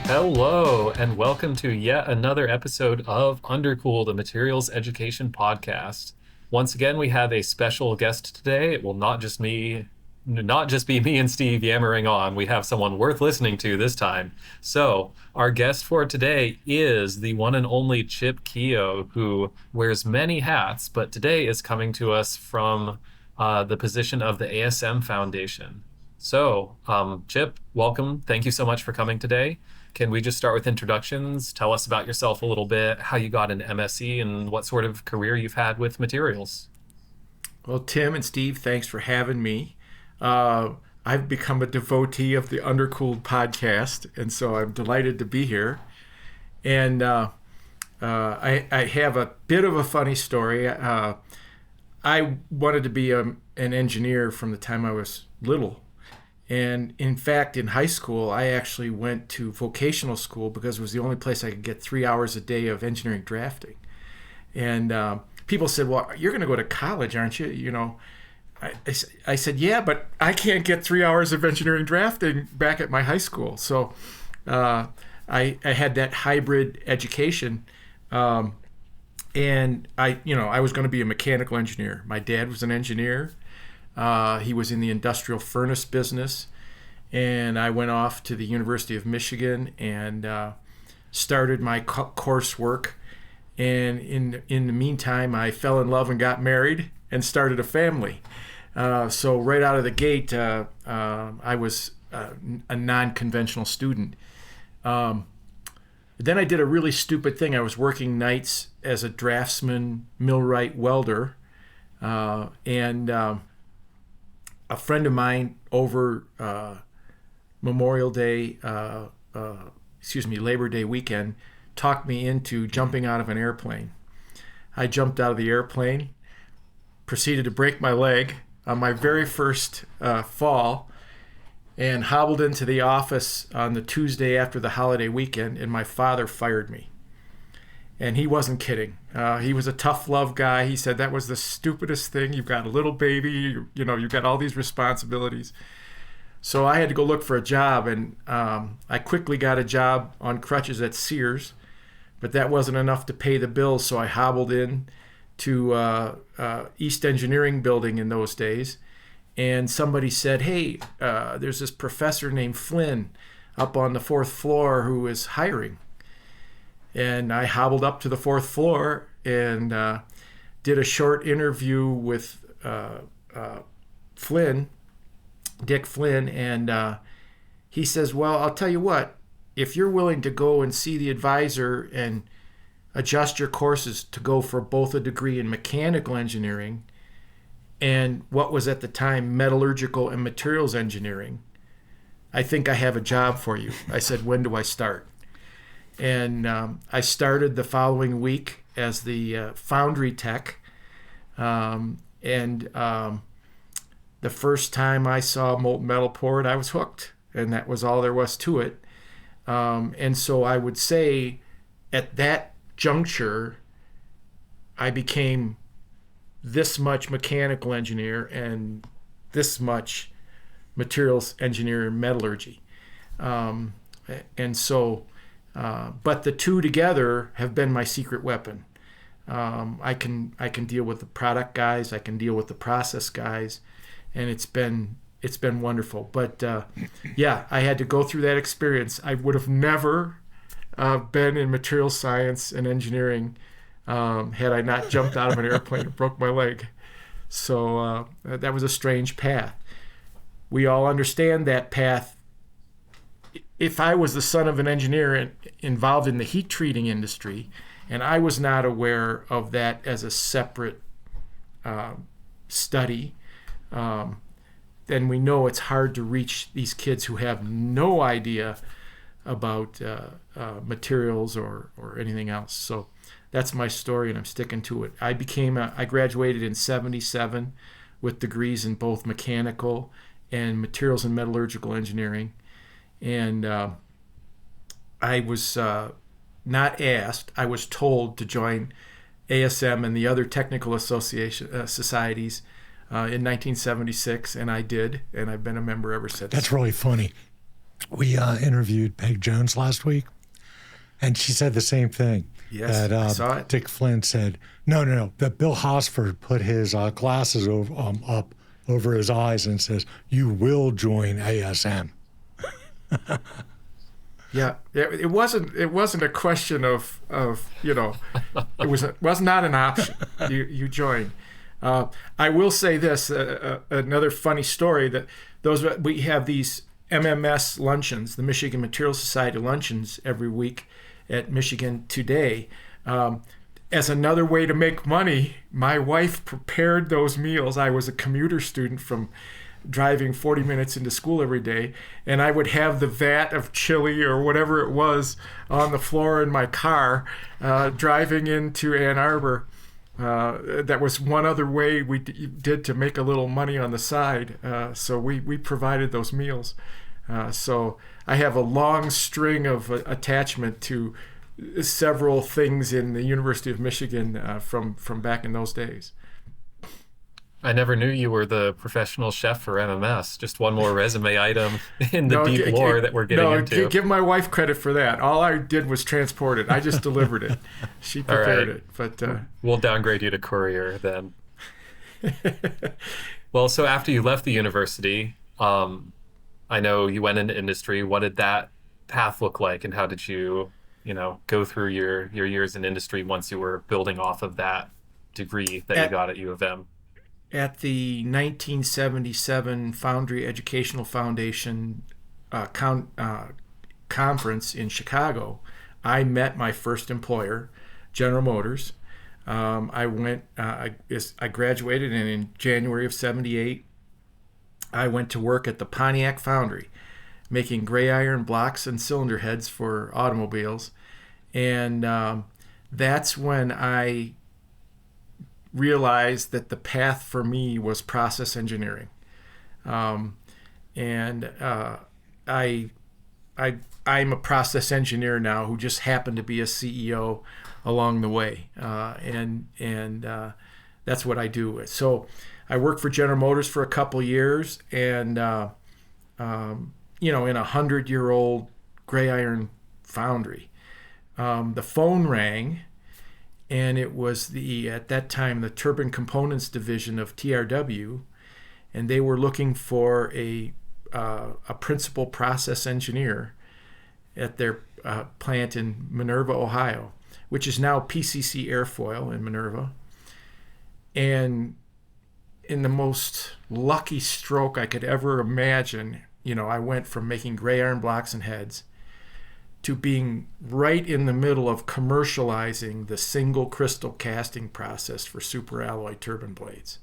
Hello, and welcome to yet another episode of Undercooled, a materials education podcast. Once again, we have a special guest today. It will not just be me and Steve yammering on. We have someone worth listening to this time. So, our guest for today is the one and only Chip Keough, who wears many hats, but today is coming to us from the position of the ASM Foundation. So, Chip, welcome. Thank you so much for coming today. Can we just start with introductions? Tell us about yourself a little bit, how you got an MSc, and what sort of career you've had with materials. Well, Tim and Steve, thanks for having me. I've become a devotee of the Undercooled podcast, and so I'm delighted to be here. And I have a bit of a funny story. I wanted to be an engineer from the time I was little. And in fact, in high school, I actually went to vocational school because it was the only place I could get 3 hours a day of engineering drafting. And people said, well, you're going to go to college, aren't you? You know, I said, yeah, but I can't get 3 hours of engineering drafting back at my high school. So I had that hybrid education. And I was going to be a mechanical engineer. My dad was an engineer. He was in the industrial furnace business, and I went off to the University of Michigan and started my coursework. And in the meantime, I fell in love and got married and started a family. So right out of the gate, I was a non-conventional student. Then I did a really stupid thing. I was working nights as a draftsman, millwright, welder, and a friend of mine over Labor Day weekend talked me into jumping out of an airplane. I jumped out of the airplane, proceeded to break my leg on my very first fall, and hobbled into the office on the Tuesday after the holiday weekend, and my father fired me. And he wasn't kidding. He was a tough love guy. He said, that was the stupidest thing. You've got a little baby, you've got all these responsibilities. So I had to go look for a job, and I quickly got a job on crutches at Sears, but that wasn't enough to pay the bills. So I hobbled in to East Engineering Building in those days, and somebody said, hey, there's this professor named Flynn up on the fourth floor who is hiring. And I hobbled up to the fourth floor and did a short interview with Dick Flynn, and he says, well, I'll tell you what, if you're willing to go and see the advisor and adjust your courses to go for both a degree in mechanical engineering and what was at the time metallurgical and materials engineering, I think I have a job for you. I said, when do I start? And I started the following week as the foundry tech. And the first time I saw molten metal poured, I was hooked. And that was all there was to it. And so I would say at that juncture, I became this much mechanical engineer and this much materials engineer in metallurgy. And so... but the two together have been my secret weapon. I can deal with the product guys, I can deal with the process guys, and it's been wonderful. But yeah, I had to go through that experience. I would have never been in material science and engineering had I not jumped out of an airplane and broke my leg. So that was a strange path. We all understand that path. If I was the son of an engineer involved in the heat treating industry, and I was not aware of that as a separate study, then we know it's hard to reach these kids who have no idea about materials or anything else. So that's my story, and I'm sticking to it. I graduated in '77 with degrees in both mechanical and materials and metallurgical engineering. And I was not asked, I was told to join ASM and the other technical societies in 1976, and I did, and I've been a member ever since. That's really funny. We interviewed Peg Jones last week, and she said the same thing. Yes, That I saw it. Dick Flynn said, no, that Bill Hosford put his glasses up over his eyes and says, "You will join ASM." Yeah, it wasn't a question of it was not an option. You joined. I will say this, another funny story, that we have these MMS luncheons, the Michigan Materials Society luncheons, every week at Michigan Today. As another way to make money, my wife prepared those meals. I was a commuter student from driving 40 minutes into school every day, and I would have the vat of chili or whatever it was on the floor in my car driving into Ann Arbor. That was one other way we did to make a little money on the side. So we provided those meals. So I have a long string of attachment to several things in the University of Michigan from back in those days. I never knew you were the professional chef for MMS. Just one more resume item in the No, deep lore that we're getting into. Give my wife credit for that. All I did was transport it. I just delivered it. She prepared it. But we'll downgrade you to courier then. Well, so after you left the university, I know you went into industry. What did that path look like, and how did you, go through your years in industry once you were building off of that degree that you got at U of M? At the 1977 Foundry Educational Foundation conference in Chicago, I met my first employer, General Motors. I graduated, and in January of '78, I went to work at the Pontiac Foundry, making gray iron blocks and cylinder heads for automobiles. And that's when I realized that the path for me was process engineering. And I'm a process engineer now who just happened to be a CEO along the way. And that's what I do. So I worked for General Motors for a couple years, and in a 100-year-old gray iron foundry, the phone rang, and it was at that time the Turbine Components division of TRW, and they were looking for a principal process engineer at their plant in Minerva, Ohio, which is now PCC Airfoil in Minerva. And in the most lucky stroke I could ever imagine, I went from making gray iron blocks and heads to being right in the middle of commercializing the single crystal casting process for superalloy turbine blades.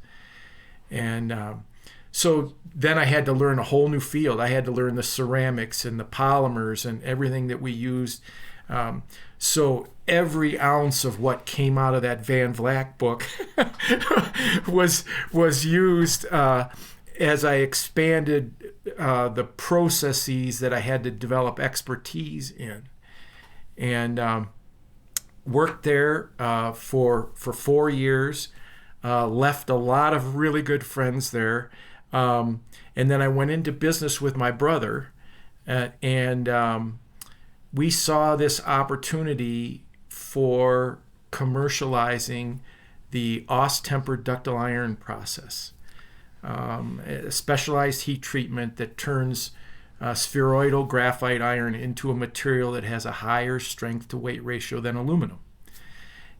And so then I had to learn a whole new field. I had to learn the ceramics and the polymers and everything that we used. So every ounce of what came out of that Van Vleck book was used as I expanded the processes that I had to develop expertise in. And worked there for 4 years, left a lot of really good friends there. And then I went into business with my brother, and we saw this opportunity for commercializing the Aus-tempered ductile iron process, a specialized heat treatment that turns spheroidal graphite iron into a material that has a higher strength to weight ratio than aluminum.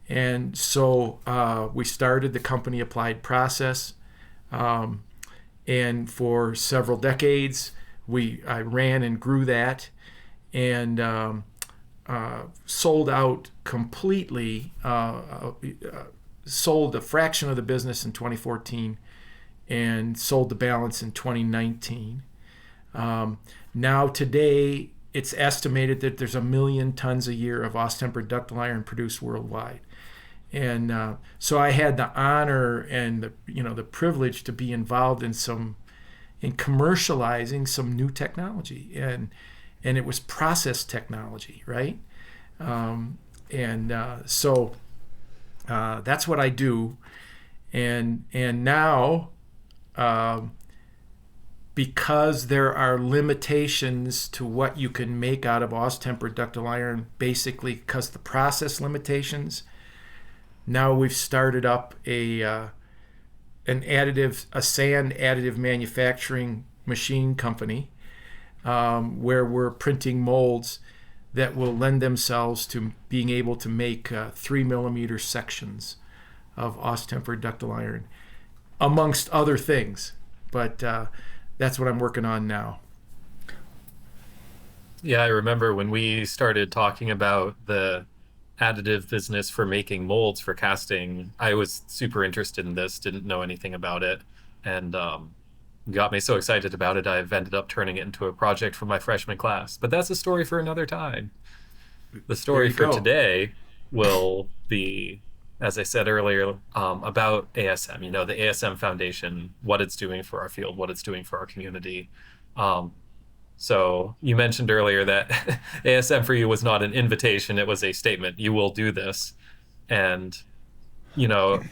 And so we started the company Applied Process, and for several decades I ran and grew that, and sold out completely, sold a fraction of the business in 2014 and sold the balance in 2019. Now today, it's estimated that there's 1 million tons a year of Aus-tempered ductile iron produced worldwide. And so I had the honor and the privilege to be involved in commercializing some new technology, and it was process technology, right? So that's what I do, and now because there are limitations to what you can make out of aus-tempered ductile iron, basically because the process limitations. Now we've started up a sand additive manufacturing machine company, where we're printing molds that will lend themselves to being able to make 3 millimeter sections of aus-tempered ductile iron, amongst other things. But that's what I'm working on now. Yeah, I remember when we started talking about the additive business for making molds for casting, I was super interested in this, didn't know anything about it, and got me so excited about it, I've ended up turning it into a project for my freshman class. But that's a story for another time. The There story you for go. today will be, as I said earlier, about ASM, the ASM Foundation, what it's doing for our field, what it's doing for our community. Um, so you mentioned earlier that ASM for you was not an invitation, it was a statement. You will do this. And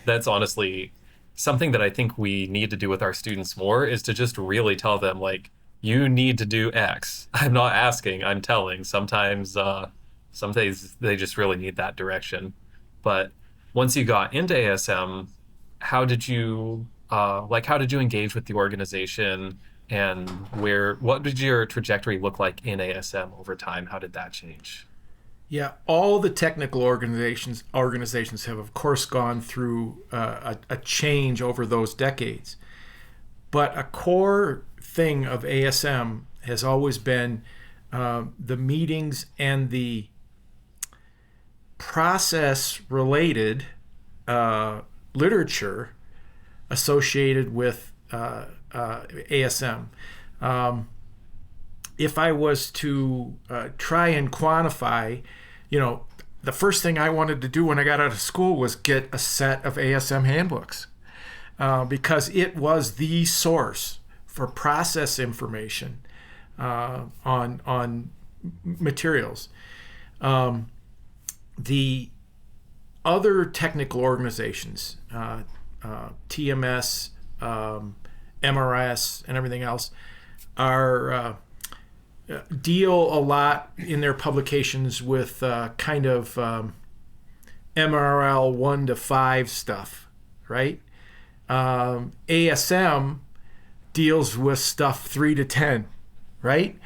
that's honestly something that I think we need to do with our students more, is to just really tell them, like, you need to do X. I'm not asking, I'm telling. Some days they just really need that direction. But once you got into ASM, how did you engage with the organization, and what did your trajectory look like in ASM over time? How did that change? Yeah, all the technical organizations have, of course, gone through a change over those decades. But a core thing of ASM has always been the meetings and the process-related literature associated with ASM. If I was to try and quantify, the first thing I wanted to do when I got out of school was get a set of ASM handbooks, because it was the source for process information on materials. The other technical organizations, TMS, MRS, and everything else, are deal a lot in their publications with kind of MRL 1 to 5 stuff, right? ASM deals with stuff 3 to 10, right?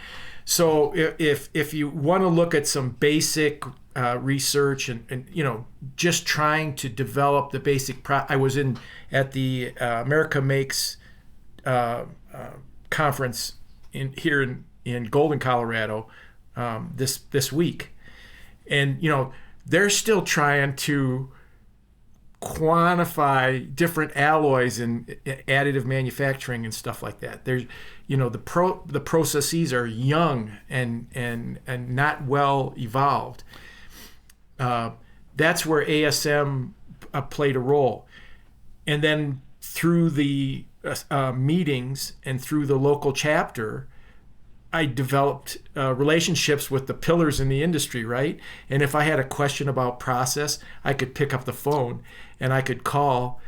So if you want to look at some basic research and just trying to develop the basic I was at the America Makes conference here in Golden, Colorado, this week, and they're still trying to quantify different alloys in additive manufacturing and stuff like that. There's the processes are young and not well evolved. That's where ASM played a role, and then through the meetings and through the local chapter, I developed relationships with the pillars in the industry, right? And if I had a question about process, I could pick up the phone and I could call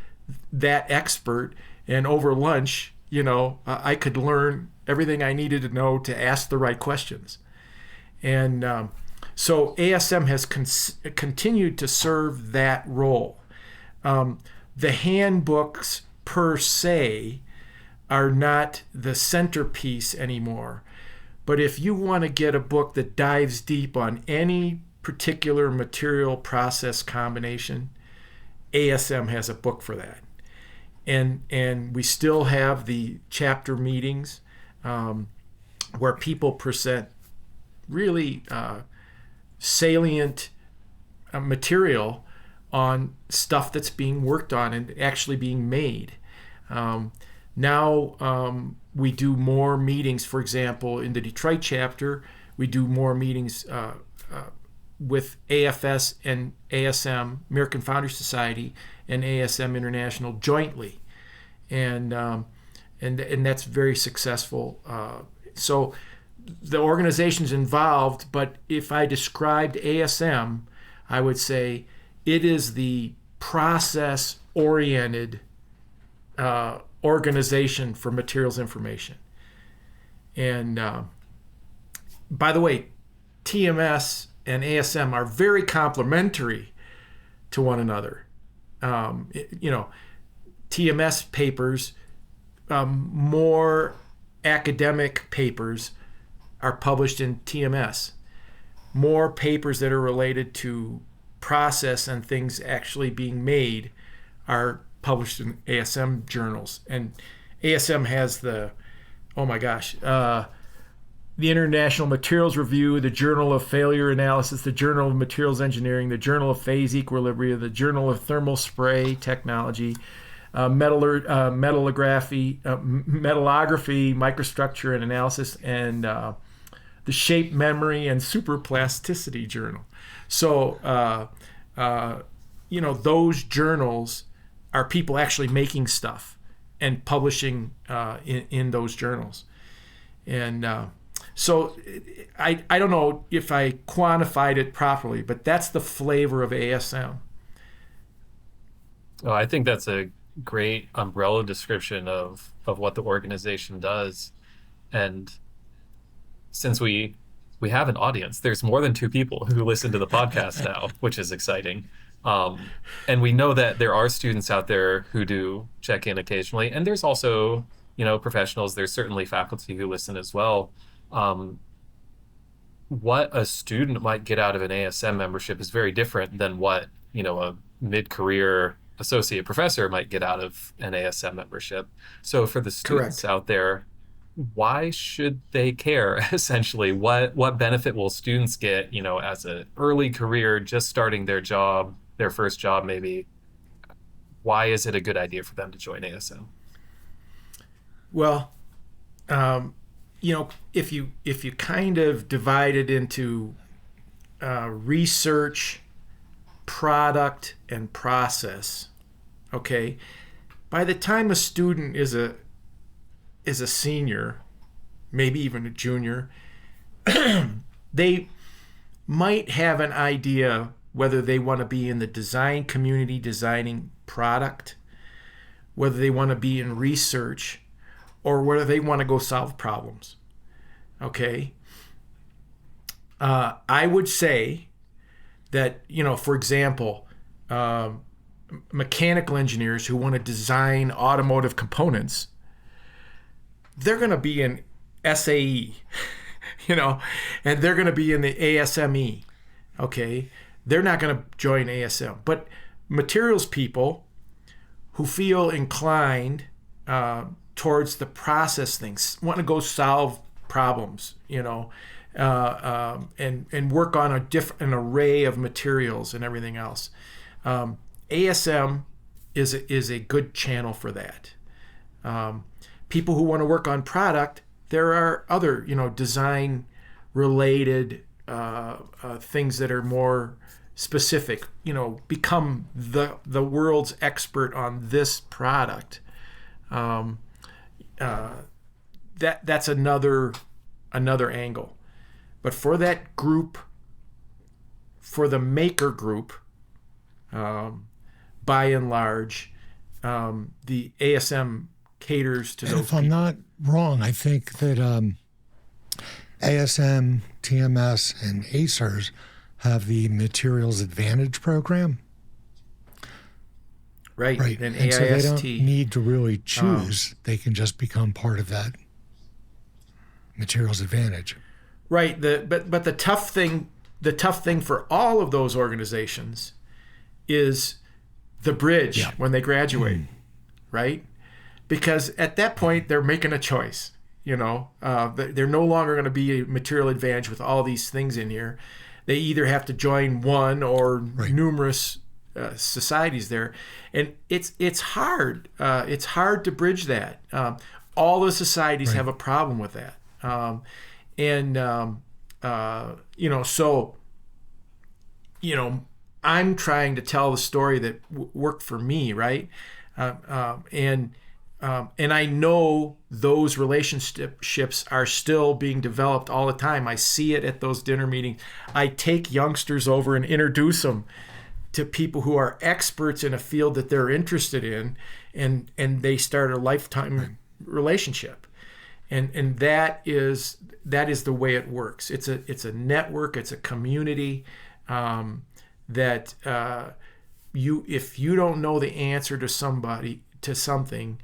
that expert, and over lunch, I could learn everything I needed to know to ask the right questions. And so ASM has continued to serve that role. The handbooks per se are not the centerpiece anymore. But if you want to get a book that dives deep on any particular material process combination, ASM has a book for that. And we still have the chapter meetings where people present really salient material on stuff that's being worked on and actually being made. Now we do more meetings. For example, in the Detroit chapter, we do more meetings with AFS and ASM, American Foundry Society, and ASM International jointly, and that's very successful. So the organization's involved, but if I described ASM, I would say it is the process-oriented organization for materials information. And by the way, TMS and ASM are very complementary to one another. TMS papers, more academic papers are published in TMS. More papers that are related to process and things actually being made are published in ASM journals. And ASM has the International Materials Review, the Journal of Failure Analysis, the Journal of Materials Engineering, the Journal of Phase Equilibria, the Journal of Thermal Spray Technology, metallography, microstructure and analysis, and the Shape, Memory, and Superplasticity Journal. So, those journals are people actually making stuff and publishing in those journals. And so I don't know if I quantified it properly, but that's the flavor of ASM. Oh, I think that's a great umbrella description of what the organization does. And since we have an audience, there's more than two people who listen to the podcast now, which is exciting. And we know that there are students out there who do check in occasionally, and there's also, professionals. There's certainly faculty who listen as well. What a student might get out of an ASM membership is very different than what, a mid-career associate professor might get out of an ASM membership. So for the students out there, why should they care? Essentially, what benefit will students get, as an early career, just starting their first job maybe? Why is it a good idea for them to join ASM? Well, if you kind of divide it into research, product, and process, okay, by the time a student is a senior, maybe even a junior, they might have an idea whether they want to be in the design community designing product, whether they want to be in research, or whether they want to go solve problems. Okay? I would say that, for example, mechanical engineers who want to design automotive components, they're going to be in SAE, and they're going to be in the ASME, okay? They're not going to join ASM. But materials people who feel inclined towards the process things, want to go solve problems, and work on an array of materials and everything else. ASM is a good channel for that. People who want to work on product, there are other, design related things that are more specific, become the world's expert on this product. That's another angle. But for that group, for the maker group, by and large, the ASM caters to and those if I'm people. not wrong, I think that ASM, TMS, and ACERS have the Materials Advantage program. Right. And so they don't need to really choose. They can just become part of that Materials Advantage. Right. But the tough thing for all of those organizations is the bridge when they graduate, right? Because at that point they're making a choice. They're no longer going to be a material advantage with all these things in here. They either have to join one or numerous societies there, and it's hard. It's hard to bridge that. All the societies have a problem with that, I'm trying to tell the story that worked for me, right? And I know those relationships are still being developed all the time. I see it at those dinner meetings. I take youngsters over and introduce them to people who are experts in a field that they're interested in, and they start a lifetime relationship. and that is the way it works. It's a network. It's a community that if you don't know the answer to something,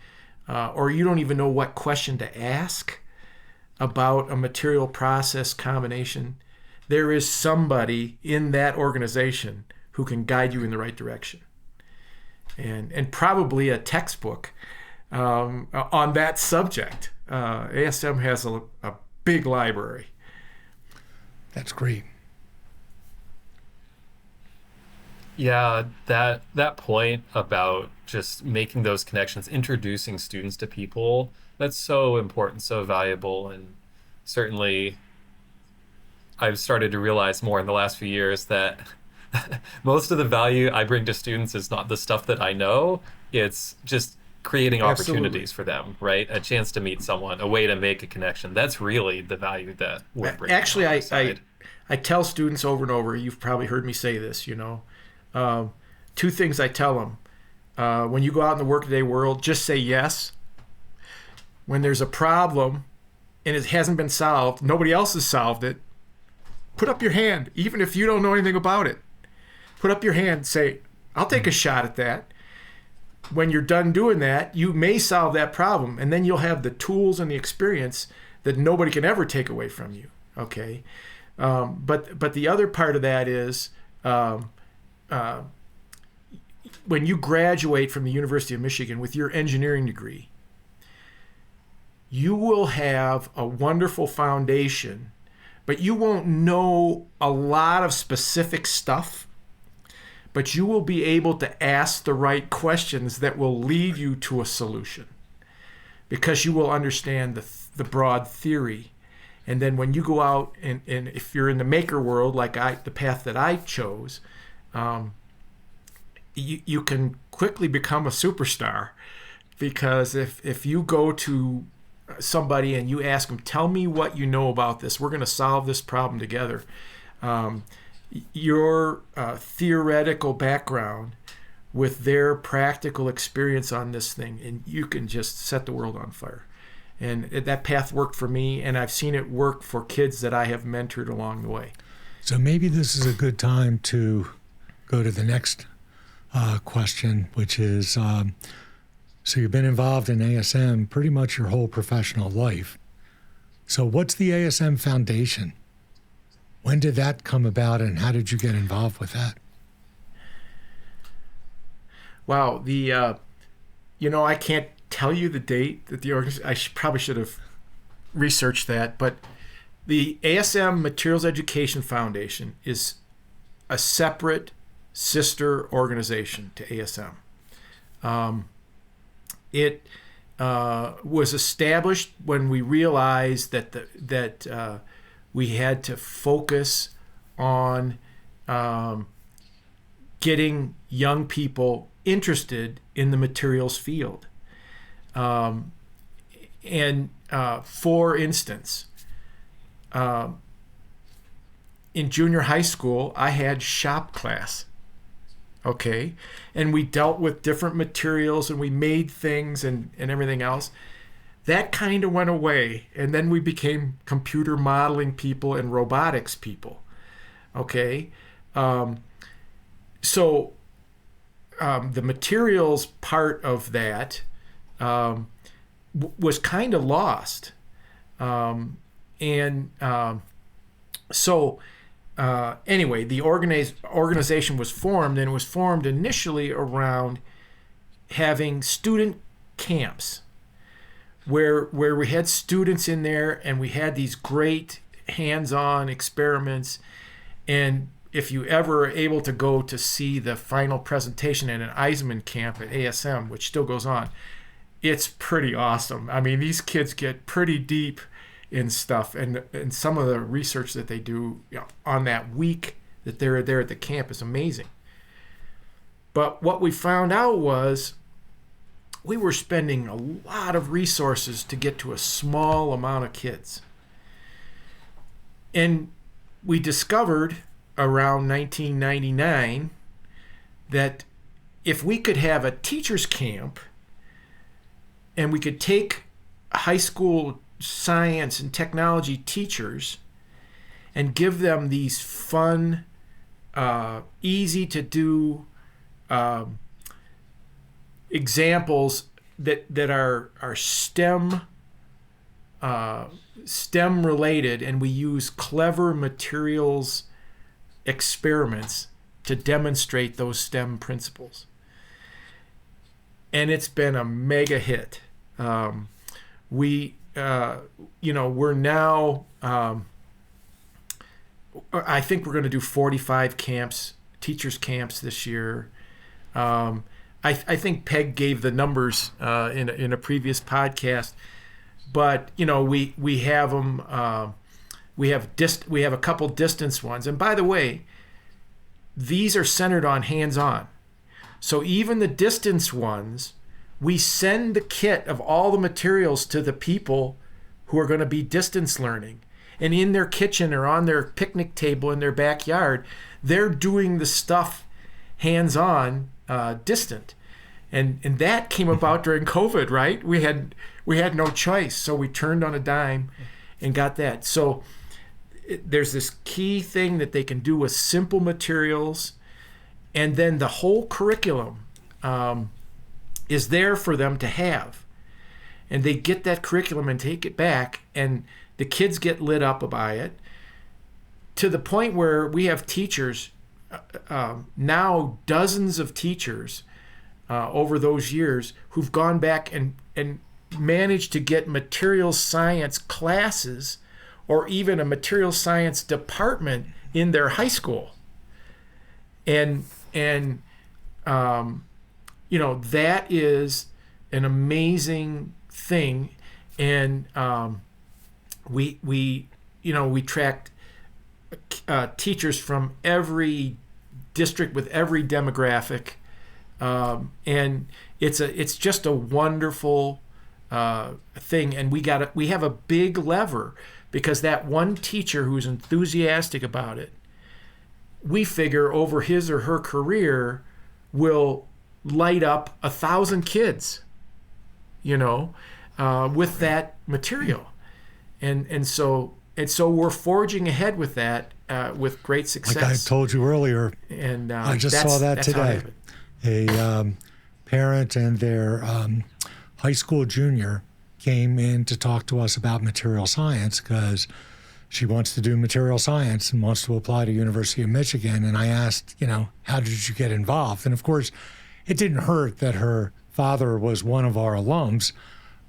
or you don't even know what question to ask about a material process combination, there is somebody in that organization who can guide you in the right direction, and probably a textbook on that subject. ASM has a big library. That's great. Yeah, that point about just making those connections, introducing students to people, that's so important, so valuable, and certainly I've started to realize more in the last few years that most of the value I bring to students is not the stuff that I know, it's just creating Absolutely. opportunities for them, right? A chance to meet someone, a way to make a connection. That's really the value that we're bringing Actually, on our I side. I tell students over and over. You've probably heard me say this. Two things I tell them: when you go out in the workaday world, just say yes. When there's a problem and it hasn't been solved, nobody else has solved it, put up your hand, even if you don't know anything about it. Put up your hand, say, I'll take a shot at that. When you're done doing that, you may solve that problem, and then you'll have the tools and the experience that nobody can ever take away from you. Okay, but the other part of that is when you graduate from the University of Michigan with your engineering degree, you will have a wonderful foundation, but you won't know a lot of specific stuff. But you will be able to ask the right questions that will lead you to a solution, because you will understand the broad theory. And then when you go out and if you're in the maker world, like the path that I chose, you can quickly become a superstar, because if you go to somebody and you ask them, tell me what you know about this, we're going to solve this problem together. Your theoretical background with their practical experience on this thing, and you can just set the world on fire. And that path worked for me, and I've seen it work for kids that I have mentored along the way. So maybe this is a good time to go to the next question, which is, so you've been involved in ASM pretty much your whole professional life. So what's the ASM Foundation? When did that come about, and how did you get involved with that? Wow, I can't tell you the date that the organization. Probably should have researched that, but the ASM Materials Education Foundation is a separate sister organization to ASM. It was established when we realized that we had to focus on getting young people interested in the materials field. For instance, in junior high school, I had shop class. Okay, and we dealt with different materials and we made things and everything else. That kind of went away, and then we became computer modeling people and robotics people. Okay, so the materials part of that was kind of lost, anyway, the organization was formed, and it was formed initially around having student camps where we had students in there, and we had these great hands-on experiments. And if you ever are able to go to see the final presentation at an Eisenman camp at ASM, which still goes on, it's pretty awesome. I mean, these kids get pretty deep in stuff, and some of the research that they do on that week that they're there at the camp is amazing. But what we found out was we were spending a lot of resources to get to a small amount of kids. And we discovered around 1999 that if we could have a teacher's camp and we could take high school science and technology teachers and give them these fun, easy to do examples that are STEM related, and we use clever materials experiments to demonstrate those STEM principles. And it's been a mega hit. We're now, I think we're going to do 45 camps, teachers camps this year. I think Peg gave the numbers in a previous podcast, but we have them. We have a couple distance ones, and by the way, these are centered on hands-on. So even the distance ones, we send the kit of all the materials to the people who are going to be distance learning. And in their kitchen or on their picnic table in their backyard, they're doing the stuff hands-on, distant. And that came about during COVID, right? We had no choice, so we turned on a dime and got that. So there's this key thing that they can do with simple materials, and then the whole curriculum is there for them to have. And they get that curriculum and take it back, and the kids get lit up by it, to the point where we have teachers, now dozens of teachers over those years, who've gone back and managed to get material science classes or even a material science department in their high school. And that is an amazing thing. And we tracked teachers from every district with every demographic, and it's just a wonderful thing. And we have a big lever, because that one teacher who's enthusiastic about it, we figure over his or her career will light up 1,000 kids, with that material. And so we're forging ahead with that with great success. Like I told you earlier, and I just saw that today. A parent and their high school junior came in to talk to us about material science, because she wants to do material science and wants to apply to University of Michigan. And I asked, how did you get involved? And of course, it didn't hurt that her father was one of our alums.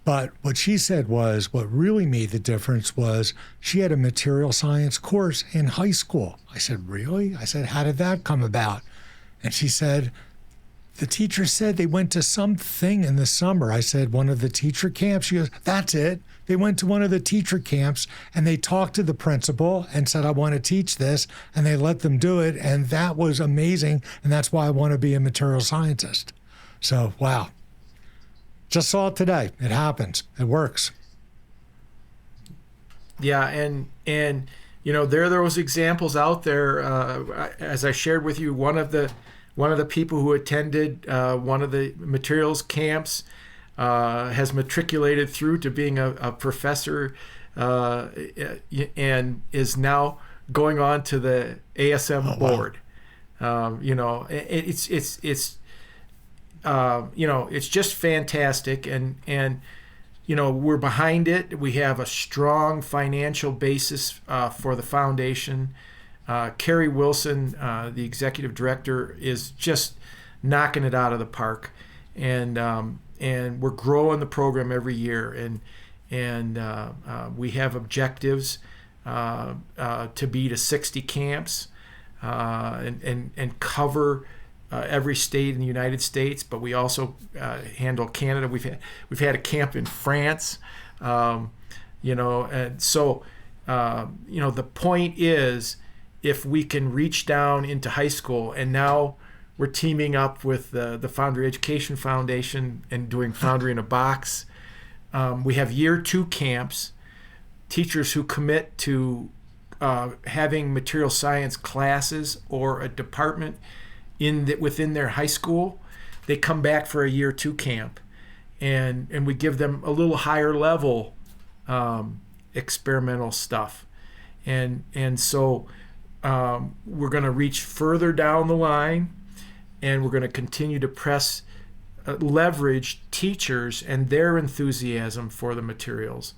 But what she said was, what really made the difference was she had a material science course in high school. I said, really? I said, how did that come about? And she said, the teacher said they went to something in the summer. I said, one of the teacher camps? She goes, that's it. They went to one of the teacher camps and they talked to the principal and said, I want to teach this. And they let them do it. And that was amazing. And that's why I want to be a material scientist. So, wow. Just saw it today. It happens. It works. Yeah, and there are those examples out there. As I shared with you, one of the people who attended one of the materials camps has matriculated through to being a professor, and is now going on to the ASM board. Wow. It's just fantastic, and we're behind it. We have a strong financial basis for the foundation. Carrie Wilson, the executive director, is just knocking it out of the park, and we're growing the program every year, and we have objectives to be to 60 camps and cover every state in the United States, but we also handle Canada. We've had a camp in France, and so the point is, if we can reach down into high school, and now we're teaming up with the Foundry Education Foundation and doing Foundry in a Box. We have year 2 camps, teachers who commit to having material science classes or a department within their high school. They come back for a year 2 camp, and we give them a little higher level experimental stuff. And so we're going to reach further down the line, and we're going to continue to leverage teachers and their enthusiasm for the materials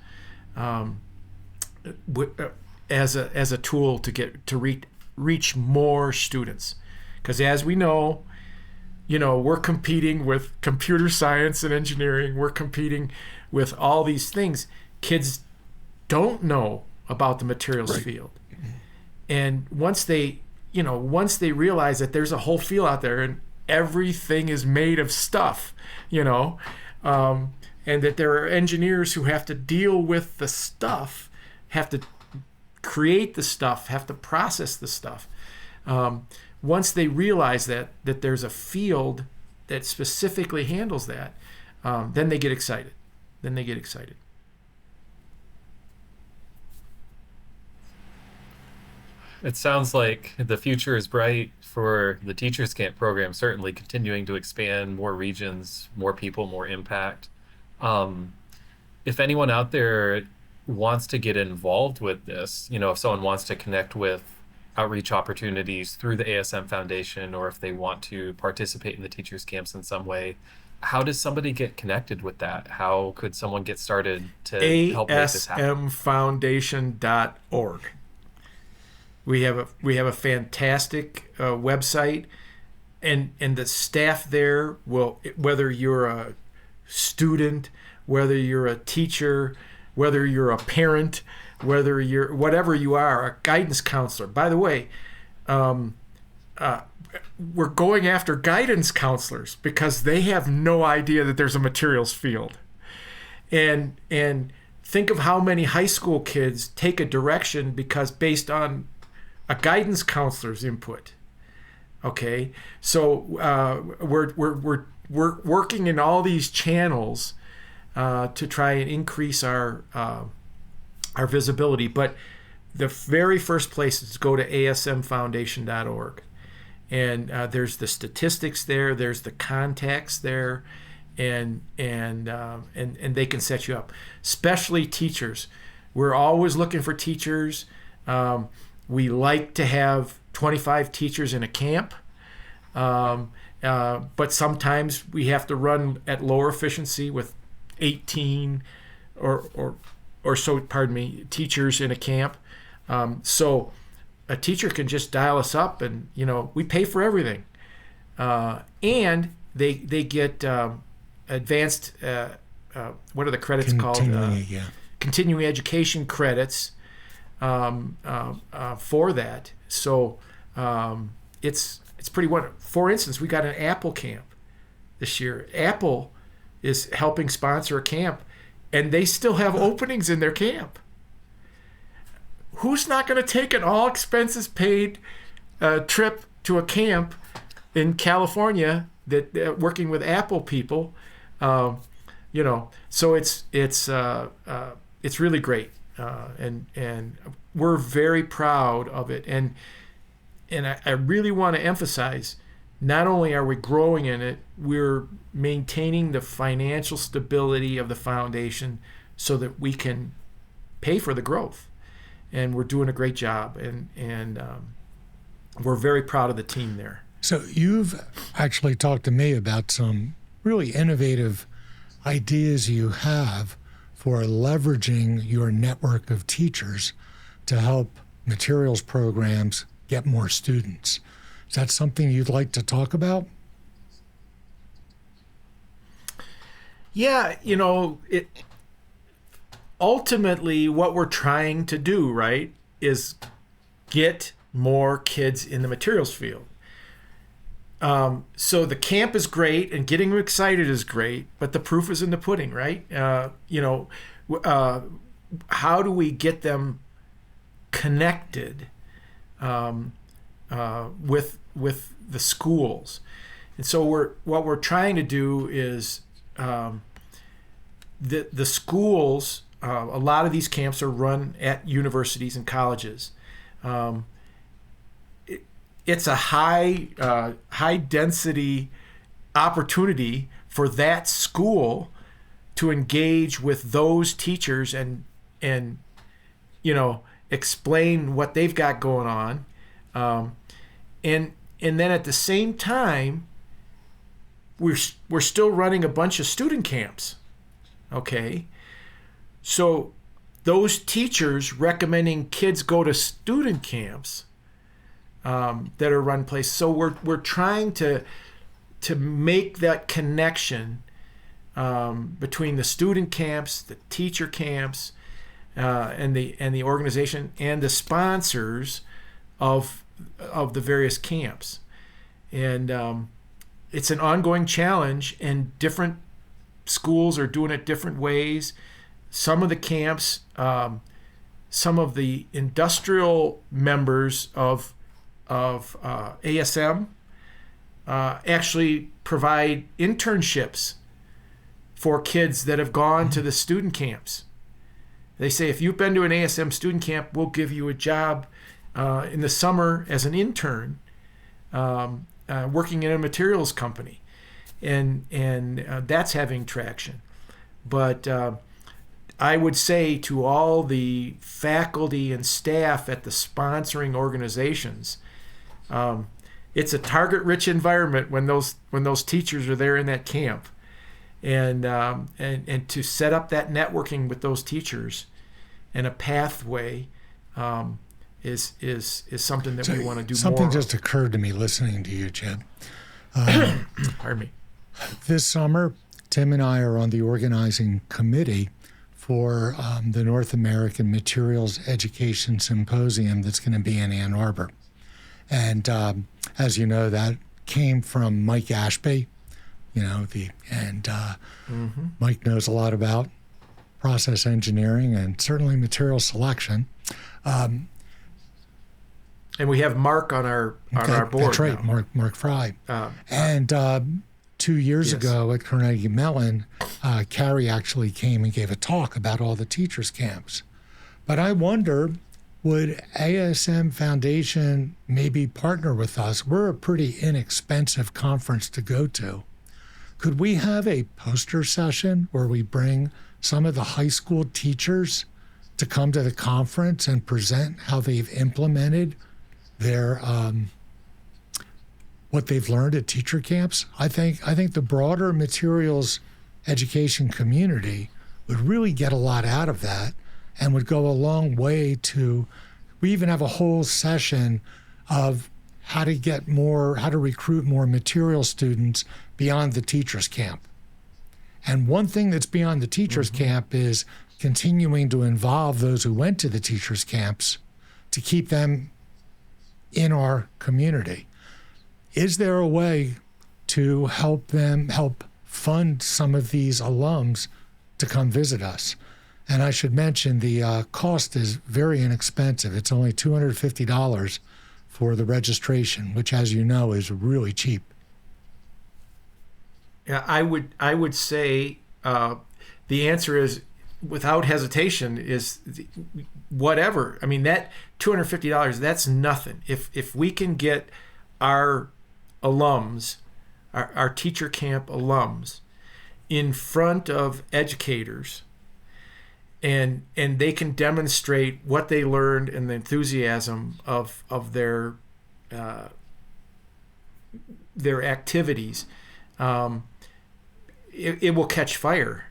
as a tool to reach more students. Because as we know, we're competing with computer science and engineering. We're competing with all these things. Kids don't know about the materials field. And once they realize that there's a whole field out there and everything is made of stuff, and that there are engineers who have to deal with the stuff, have to create the stuff, have to process the stuff. Once they realize that there's a field that specifically handles that, then they get excited. It sounds like the future is bright for the Teachers Camp program, certainly continuing to expand, more regions, more people, more impact. If anyone out there wants to get involved with this, if someone wants to connect with outreach opportunities through the ASM Foundation, or if they want to participate in the Teachers Camps in some way, how does somebody get connected with that? How could someone get started to help make this happen? asmfoundation.org. We have a fantastic website, and the staff there will, whether you're a student, whether you're a teacher, whether you're a parent, whether you're whatever you are, a guidance counselor. By the way, we're going after guidance counselors because they have no idea that there's a materials field. And think of how many high school kids take a direction based on a guidance counselor's input. Okay, so we're working in all these channels to try and increase our visibility. But the very first place is to go to asmfoundation.org, and there's the statistics there, there's the contacts there, and they can set you up. Especially teachers, we're always looking for teachers. We like to have 25 teachers in a camp, but sometimes we have to run at lower efficiency with 18 or so, teachers in a camp. So a teacher can just dial us up, and we pay for everything, and they get advanced. What are the credits called? Continuing education credits. For that. So it's pretty wonderful. For instance, we got an Apple camp this year. Apple is helping sponsor a camp, and they still have openings in their camp. Who's not going to take an all expenses paid trip to a camp in California that working with Apple people? So it's really great. And we're very proud of it, and I really want to emphasize, not only are we growing in it, we're maintaining the financial stability of the foundation so that we can pay for the growth, and we're doing a great job, and we're very proud of the team there. So you've actually talked to me about some really innovative ideas you have for leveraging your network of teachers to help materials programs get more students. Is that something you'd like to talk about? Yeah, ultimately what we're trying to do, right, is get more kids in the materials field. So the camp is great, and getting them excited is great, but the proof is in the pudding, right? How do we get them connected with the schools? And so what we're trying to do is the schools. A lot of these camps are run at universities and colleges. It's a high density opportunity for that school to engage with those teachers and and explain what they've got going on, and then at the same time, we're still running a bunch of student camps. Okay, so those teachers recommending kids go to student camps that are run places. So we're trying to make that connection between the student camps, the teacher camps, and the organization and the sponsors of the various camps. And it's an ongoing challenge, and different schools are doing it different ways. Some of the camps, some of the industrial members of ASM actually provide internships for kids that have gone to the student camps. They say, if you've been to an ASM student camp, we'll give you a job in the summer as an intern working in a materials company. And that's having traction. But I would say to all the faculty and staff at the sponsoring organizations, it's a target-rich environment when those teachers are there in that camp, and to set up that networking with those teachers and a pathway is something that we want to do more. Something just occurred to me listening to you, Jim. Pardon me. This summer, Tim and I are on the organizing committee for the North American Materials Education Symposium that's going to be in Ann Arbor. And as you know, that came from Mike Ashby, Mike knows a lot about process engineering and certainly material selection. And we have Mark on our board. That's right, now. Mark Fry. 2 years ago at Carnegie Mellon, Carrie actually came and gave a talk about all the teachers' camps. But I wonder, would ASM Foundation maybe partner with us? We're a pretty inexpensive conference to go to. Could we have a poster session where we bring some of the high school teachers to come to the conference and present how they've implemented their what they've learned at teacher camps? I think the broader materials education community would really get a lot out of that and would go a long way to, we even have a whole session of how to recruit more material students beyond the teacher's camp. And one thing that's beyond the teacher's camp is continuing to involve those who went to the teacher's camps to keep them in our community. Is there a way to help fund some of these alums to come visit us? And I should mention the cost is very inexpensive. It's only $250 for the registration, which, as you know, is really cheap. Yeah, I would say the answer is, without hesitation, is whatever. I mean, that $250, that's nothing. If we can get our alums, our teacher camp alums, in front of educators, and they can demonstrate what they learned and the enthusiasm of their activities, it will catch fire.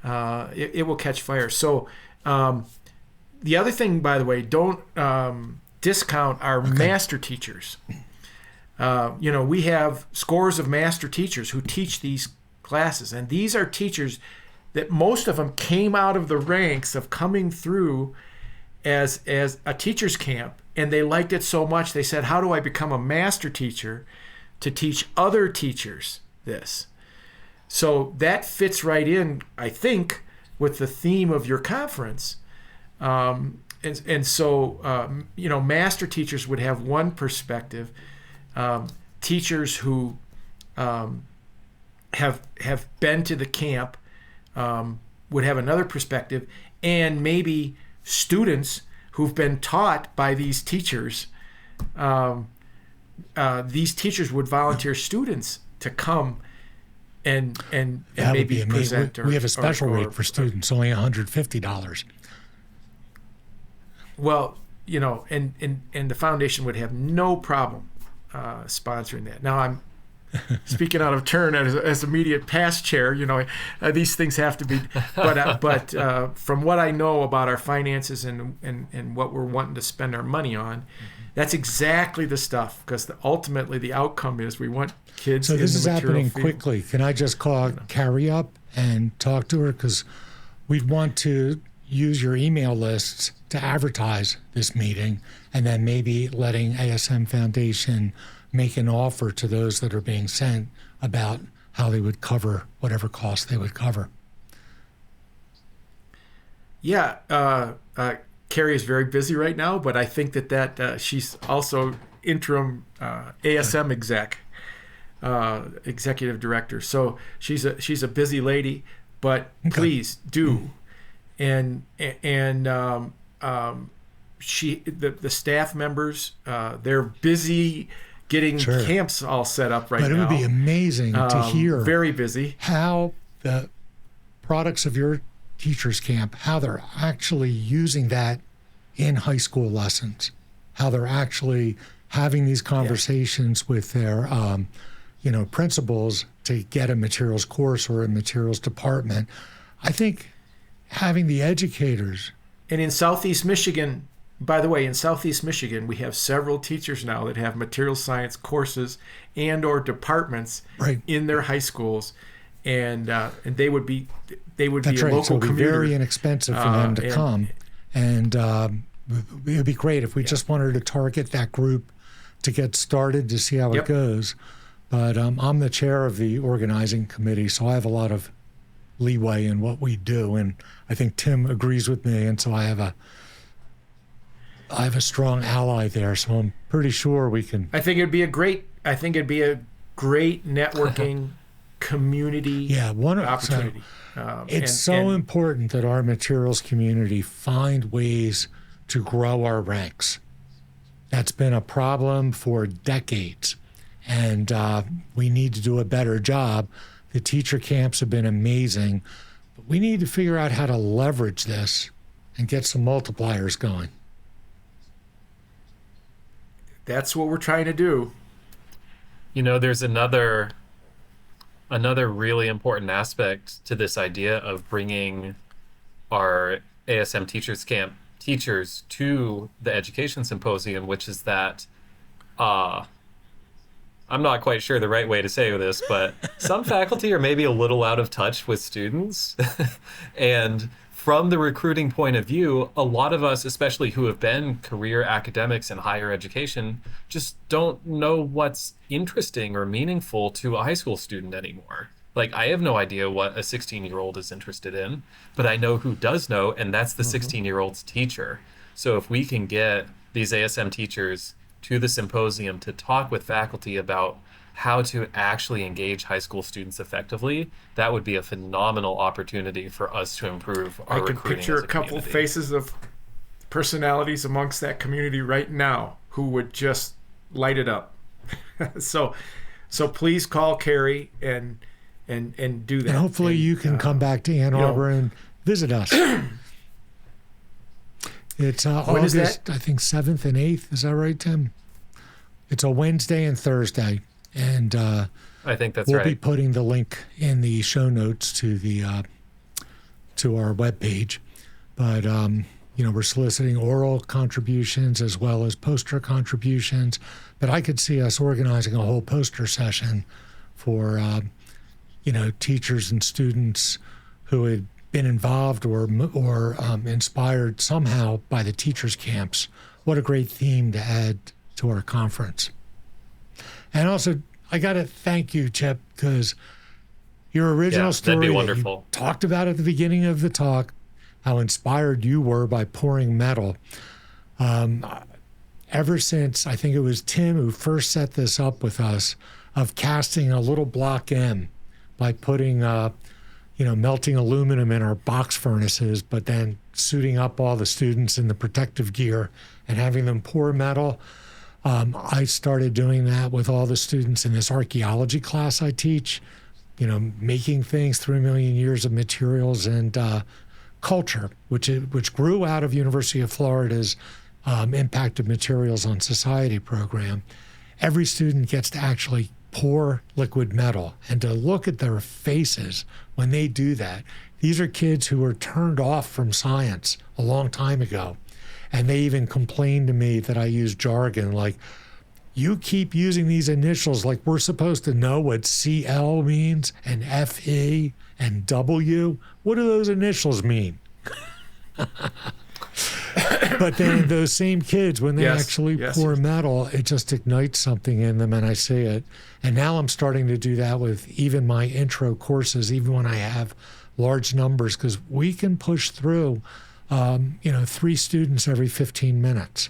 It will catch fire. So the other thing, by the way, don't discount our master teachers. We have scores of master teachers who teach these classes, and these are teachers that most of them came out of the ranks of coming through as a teacher's camp, and they liked it so much they said, how do I become a master teacher to teach other teachers this? So that fits right in, I think, with the theme of your conference. And so master teachers would have one perspective. Teachers who have been to the camp would have another perspective, and maybe students who've been taught by these teachers. These teachers would volunteer students to come and That would maybe be amazing. present. We have a special or- rate for students, only $150. Well, and the foundation would have no problem sponsoring that. Now, I'm speaking out of turn as immediate past chair. These things have to be. But from what I know about our finances and what we're wanting to spend our money on, that's exactly the stuff. Because ultimately, the outcome is we want kids. So this in is the material happening field. quickly. Can I just call Carrie up and talk to her? Because we'd want to use your email lists to advertise this meeting, and then maybe letting ASM Foundation make an offer to those that are being sent about how they would cover whatever costs they would cover. Yeah, Carrie is very busy right now, but I think that she's also interim ASM executive director. So she's a busy lady, but please do. And the staff members, they're busy getting camps all set up right now. But it would be amazing to hear very busy how the products of your teachers camp, how they're actually using that in high school lessons, how they're actually having these conversations with their principals to get a materials course or a materials department. I think having the educators. And in Southeast Michigan, by the way, we have several teachers now that have material science courses and or departments in their high schools, and they would be a local So it would be commuter. very inexpensive for them to come, and it would be great if we just wanted to target that group to get started to see how it goes. But I'm the chair of the organizing committee, so I have a lot of leeway in what we do, and I think Tim agrees with me, and so I have a strong ally there, so I'm pretty sure we can. I think it'd be a great networking community opportunity. It's important that our materials community find ways to grow our ranks. That's been a problem for decades, and we need to do a better job. The teacher camps have been amazing, but we need to figure out how to leverage this and get some multipliers going. That's what we're trying to do. There's another really important aspect to this idea of bringing our ASM Teachers Camp teachers to the Education Symposium, which is that I'm not quite sure the right way to say this, but some faculty are maybe a little out of touch with students. And from the recruiting point of view, a lot of us, especially who have been career academics in higher education, just don't know what's interesting or meaningful to a high school student anymore. Like, I have no idea what a 16-year-old is interested in, but I know who does know, and that's the 16-year-old's teacher. So if we can get these ASM teachers to the symposium to talk with faculty about how to actually engage high school students effectively, that would be a phenomenal opportunity for us to improve our recruiting. I can picture a couple faces of personalities amongst that community right now who would just light it up. So please call Carrie and do that. And hopefully you can come back to Ann Arbor and visit us. It's August, I think, 7th and 8th. Is that right, Tim? It's a Wednesday and Thursday. And I think that's we'll right. be putting the link in the show notes to our webpage. But, we're soliciting oral contributions as well as poster contributions. But I could see us organizing a whole poster session for, teachers and students who had been involved or inspired somehow by the teachers' camps. What a great theme to add to our conference. And also, I got to thank you, Chip, because your original story that'd be that wonderful. you talked about at the beginning of the talk, how inspired you were by pouring metal. Ever since, I think it was Tim who first set this up with us, of casting a little block M by putting melting aluminum in our box furnaces, but then suiting up all the students in the protective gear and having them pour metal. I started doing that with all the students in this archaeology class I teach. making things 3 million years of materials and culture, which grew out of University of Florida's impacted materials on society program. Every student gets to actually pour liquid metal and to look at their faces when they do that. These are kids who were turned off from science a long time ago. And they even complained to me that I use jargon like, you keep using these initials like we're supposed to know what CL means and FE and W. What do those initials mean? But then those same kids, when they actually pour metal, it just ignites something in them, and I see it. And now I'm starting to do that with even my intro courses, even when I have large numbers, because we can push through, 3 students every 15 minutes.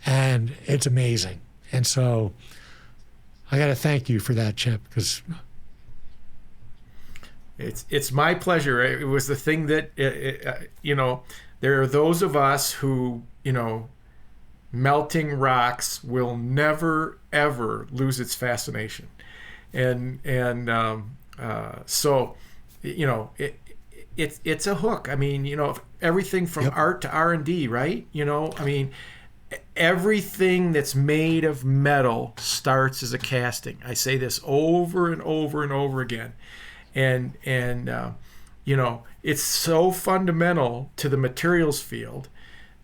And it's amazing. And so I got to thank you for that, Chip, because it's my pleasure. It was the thing that, there are those of us who, melting rocks will never, ever lose its fascination. So, it's a hook. I mean, everything from art to R&D, right? Everything that's made of metal starts as a casting. I say this over and over and over again. And it's so fundamental to the materials field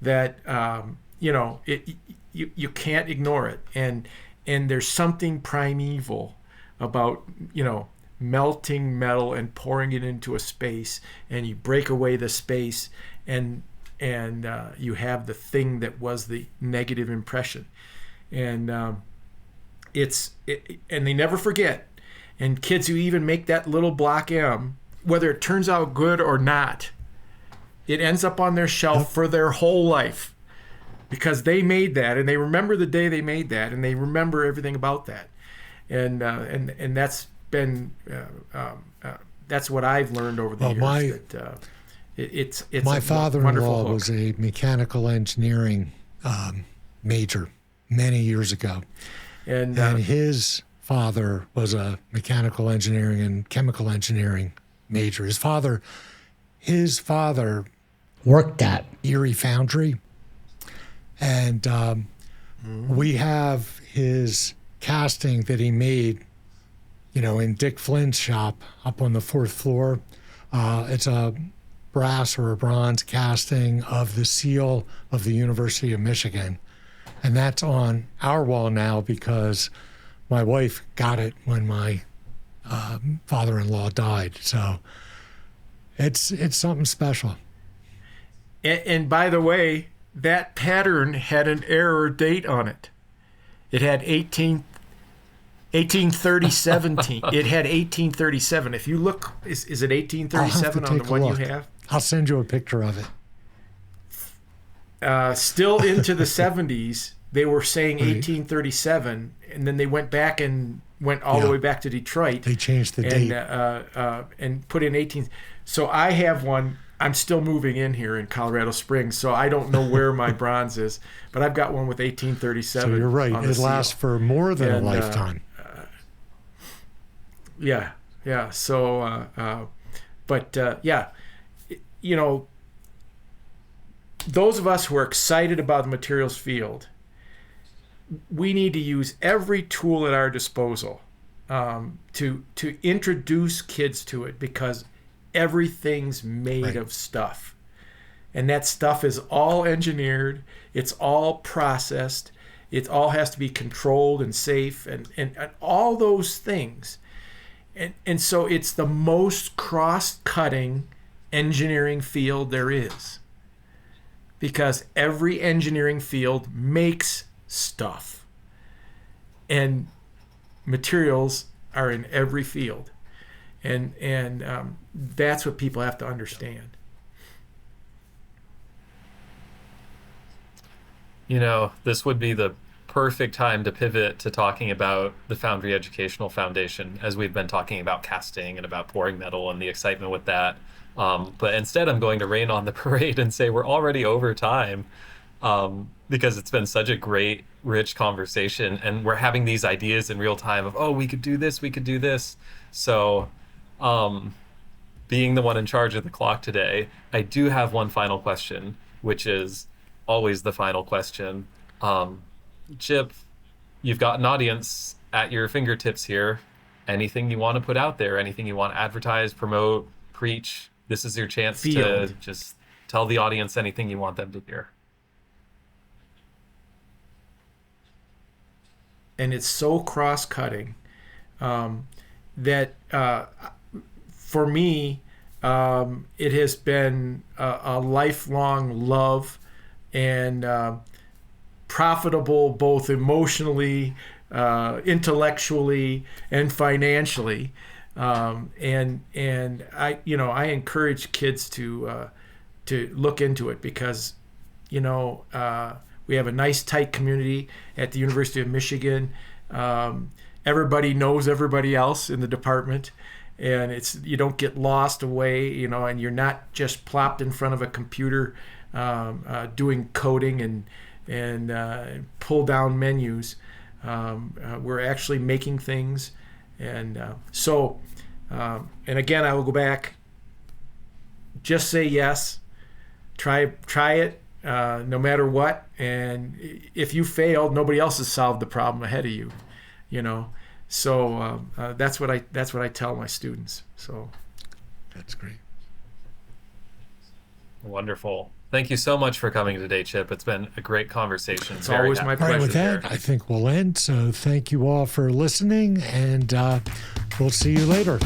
that, you can't ignore it. And there's something primeval about, melting metal and pouring it into a space, and you break away the space, and you have the thing that was the negative impression. And and they never forget. And kids who even make that little block M, whether it turns out good or not, it ends up on their shelf for their whole life, because they made that, and they remember the day they made that, and they remember everything about that. And that's been that's what I've learned over the years. It's my father-in-law was a mechanical engineering major many years ago, and his father was a mechanical engineering and chemical engineering major. His father worked at Erie Foundry, and we have his casting that he made, in Dick Flynn's shop up on the 4th floor. It's a brass or a bronze casting of the seal of the University of Michigan. And that's on our wall now because my wife got it when my father-in-law died. So it's something special. And by the way, that pattern had an error date on it. It had 1837. It had 1837. If you look, is it 1837 on the one you have? I'll send you a picture of it. Still into the 70s, they were saying 1837, and then they went back and went all the way back to Detroit. They changed the date. And put in 18. So I have one. I'm still moving in here in Colorado Springs, so I don't know where my bronze is, but I've got one with 1837. So you're right. It lasts for more than a lifetime. Yeah. So, those of us who are excited about the materials field, we need to use every tool at our disposal to introduce kids to it, because everything's made of stuff. And that stuff is all engineered. It's all processed. It all has to be controlled and safe and all those things. And so it's the most cross-cutting engineering field there is, because every engineering field makes stuff, and materials are in every field, and that's what people have to understand. This would be the perfect time to pivot to talking about the Foundry Educational Foundation, as we've been talking about casting and about pouring metal and the excitement with that. But instead, I'm going to rain on the parade and say we're already over time, because it's been such a great rich conversation, and we're having these ideas in real time of, oh, we could do this, we could do this. So, being the one in charge of the clock today, I do have one final question, which is always the final question. Chip, you've got an audience at your fingertips here. Anything you want to put out there, anything you want to advertise, promote, preach, this is your chance to Field. just tell the audience anything you want them to hear. And it's so cross-cutting that for me, it has been a lifelong love and profitable both emotionally, intellectually, and financially. And I encourage kids to look into it because we have a nice tight community at the University of Michigan. Everybody knows everybody else in the department, and you don't get lost away, and you're not just plopped in front of a computer doing coding and pull down menus. We're actually making things, and and again, I will go back. Just say yes. Try it. No matter what, and if you failed, nobody else has solved the problem ahead of you, So that's what I tell my students. So That's great. Wonderful. Thank you so much for coming today, Chip. It's been a great conversation. It's always my All right, with pleasure. that, I think we'll end. So thank you all for listening, and we'll see you later.